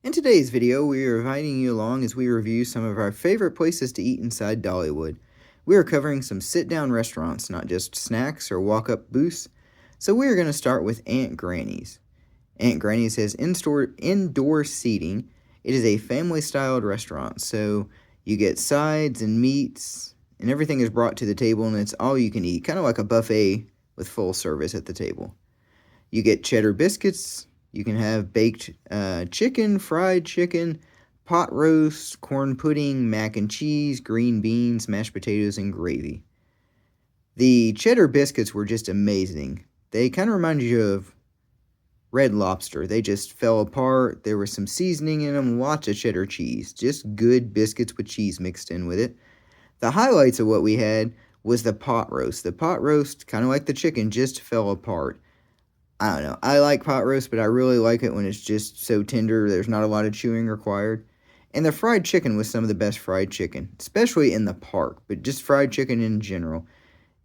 In today's video, we are inviting you along as we review some of our favorite places to eat inside Dollywood. We are covering some sit-down restaurants, not just snacks or walk-up booths. So we are going to start with Aunt Granny's. Aunt Granny's has indoor seating. It is a family-styled restaurant, so you get sides and meats, and everything is brought to the table, and it's all you can eat, kind of like a buffet with full service at the table. You get cheddar biscuits. You can have baked chicken, fried chicken, pot roast, corn pudding, mac and cheese, green beans, mashed potatoes, and gravy. The cheddar biscuits were just amazing. They kind of reminded you of Red Lobster. They just fell apart. There was some seasoning in them, lots of cheddar cheese. Just good biscuits with cheese mixed in with it. The highlights of what we had was the pot roast. The pot roast, kind of like the chicken, just fell apart. I don't know. I like pot roast, but I really like it when it's just so tender. There's not a lot of chewing required. And the fried chicken was some of the best fried chicken, especially in the park, but just fried chicken in general.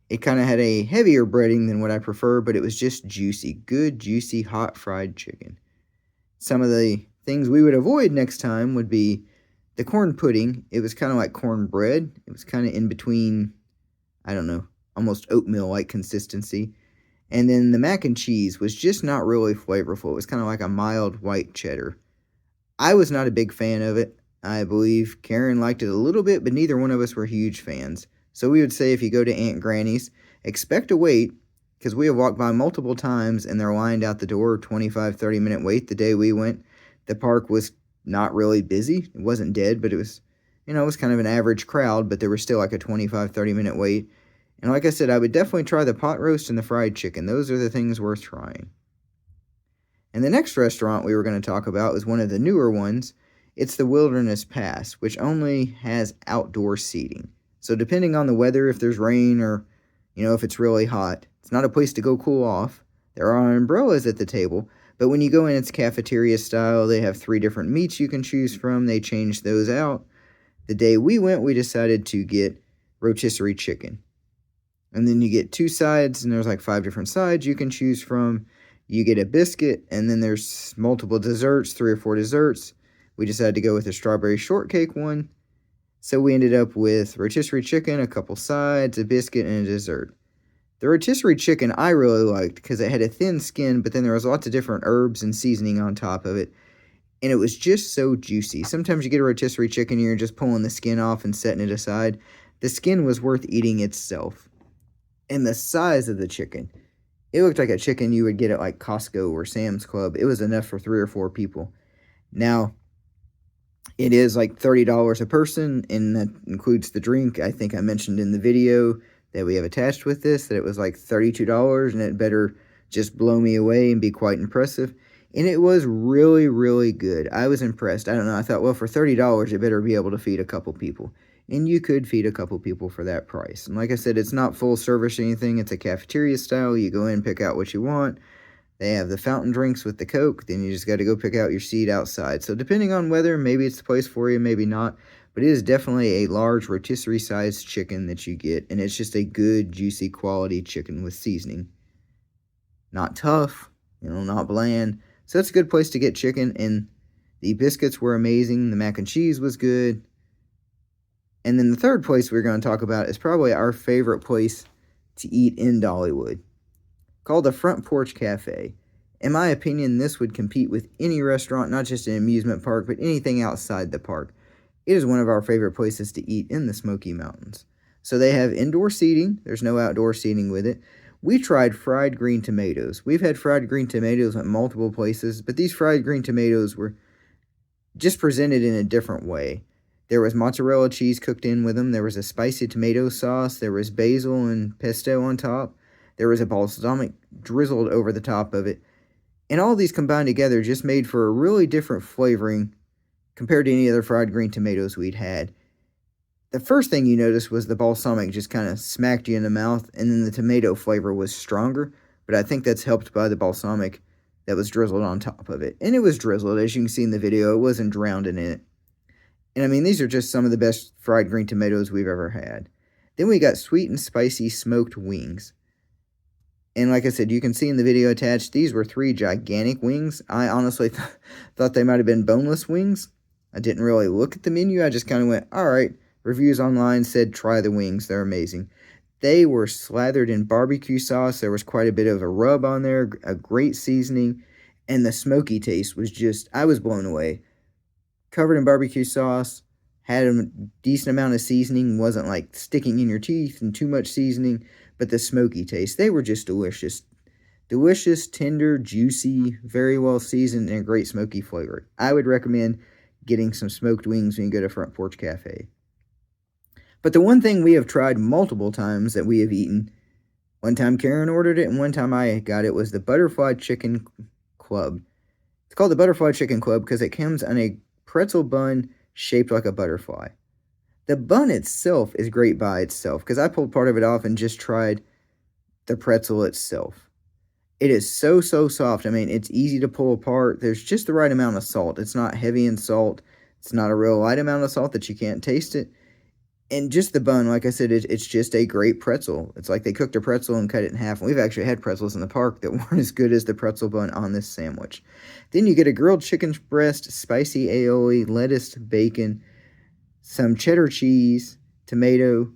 It kind of had a heavier breading than what I prefer, but it was just juicy. Good, juicy, hot fried chicken. Some of the things we would avoid next time would be the corn pudding. It was kind of like cornbread. It was kind of in between, I don't know, almost oatmeal-like consistency. And then the mac and cheese was just not really flavorful. It was kind of like a mild white cheddar. I was not a big fan of it. I believe Karen liked it a little bit, but neither one of us were huge fans. So we would say if you go to Aunt Granny's, expect a wait, because we have walked by multiple times and they're lined out the door, 25-30 minute wait. The day we went, the park was not really busy. It wasn't dead, but it was, it was kind of an average crowd, but there was still like a 25-30 minute wait. And like I said, I would definitely try the pot roast and the fried chicken. Those are the things worth trying. And the next restaurant we were going to talk about is one of the newer ones. It's the Wilderness Pass, which only has outdoor seating. So depending on the weather, if there's rain or, if it's really hot, it's not a place to go cool off. There are umbrellas at the table, but when you go in, it's cafeteria style. They have 3 different meats you can choose from. They changed those out. The day we went, we decided to get rotisserie chicken. And then you get 2 sides, and there's like 5 different sides you can choose from. You get a biscuit, and then there's multiple desserts, 3 or 4 desserts. We decided to go with a strawberry shortcake one. So we ended up with rotisserie chicken, a couple sides, a biscuit, and a dessert. The rotisserie chicken I really liked because it had a thin skin, but then there was lots of different herbs and seasoning on top of it. And it was just so juicy. Sometimes you get a rotisserie chicken and you're just pulling the skin off and setting it aside. The skin was worth eating itself. And the size of the chicken. It looked like a chicken you would get at like Costco or Sam's Club. It was enough for 3 or 4 people. Now, it is like $30 a person, and that includes the drink. I think I mentioned in the video that we have attached with this that it was like $32, and it better just blow me away and be quite impressive. And it was really, really good. I was impressed. I don't know. I thought, well, for $30, it better be able to feed a couple people. And you could feed a couple people for that price. And like I said, it's not full service or anything. It's a cafeteria style. You go in, pick out what you want. They have the fountain drinks with the Coke. Then you just got to go pick out your seat outside. So depending on weather, maybe it's the place for you, maybe not. But it is definitely a large rotisserie-sized chicken that you get. And it's just a good, juicy, quality chicken with seasoning. Not tough, not bland. So that's a good place to get chicken. And the biscuits were amazing. The mac and cheese was good. And then the third place we're going to talk about is probably our favorite place to eat in Dollywood, called the Front Porch Cafe. In my opinion, this would compete with any restaurant, not just an amusement park, but anything outside the park. It is one of our favorite places to eat in the Smoky Mountains. So they have indoor seating. There's no outdoor seating with it. We tried fried green tomatoes. We've had fried green tomatoes at multiple places, but these fried green tomatoes were just presented in a different way. There was mozzarella cheese cooked in with them. There was a spicy tomato sauce. There was basil and pesto on top. There was a balsamic drizzled over the top of it. And all these combined together just made for a really different flavoring compared to any other fried green tomatoes we'd had. The first thing you noticed was the balsamic just kind of smacked you in the mouth, and then the tomato flavor was stronger. But I think that's helped by the balsamic that was drizzled on top of it. And it was drizzled, as you can see in the video. It wasn't drowned in it. And I mean, these are just some of the best fried green tomatoes we've ever had. Then we got sweet and spicy smoked wings. And like I said, you can see in the video attached, these were 3 gigantic wings. I honestly thought they might have been boneless wings. I didn't really look at the menu. I just kind of went, all right. Reviews online said try the wings. They're amazing. They were slathered in barbecue sauce. There was quite a bit of a rub on there, a great seasoning, and the smoky taste was just, I was blown away. Covered in barbecue sauce, had a decent amount of seasoning, wasn't like sticking in your teeth and too much seasoning, but the smoky taste, they were just delicious. Delicious, tender, juicy, very well seasoned, and a great smoky flavor. I would recommend getting some smoked wings when you go to Front Porch Cafe. But the one thing we have tried multiple times that we have eaten, one time Karen ordered it and one time I got it, was the Butterfly Chicken Club. It's called the Butterfly Chicken Club because it comes on a pretzel bun shaped like a butterfly. The bun itself is great by itself because I pulled part of it off and just tried the pretzel itself. It is so soft. I mean, it's easy to pull apart. There's just the right amount of salt. It's not heavy in salt. It's not a real light amount of salt that you can't taste it. And just the bun, like I said, it's just a great pretzel. It's like they cooked a pretzel and cut it in half. And we've actually had pretzels in the park that weren't as good as the pretzel bun on this sandwich. Then you get a grilled chicken breast, spicy aioli, lettuce, bacon, some cheddar cheese, tomato,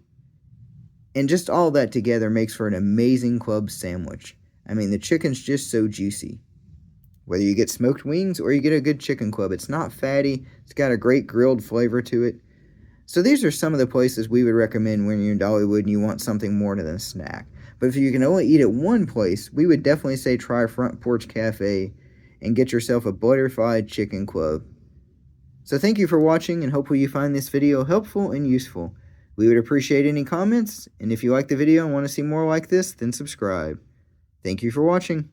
and just all that together makes for an amazing club sandwich. I mean, the chicken's just so juicy. Whether you get smoked wings or you get a good chicken club, it's not fatty. It's got a great grilled flavor to it. So these are some of the places we would recommend when you're in Dollywood and you want something more than a snack. But if you can only eat at one place, we would definitely say try Front Porch Cafe and get yourself a butterfly chicken club. So thank you for watching, and hopefully you find this video helpful and useful. We would appreciate any comments, and if you like the video and want to see more like this, then subscribe. Thank you for watching.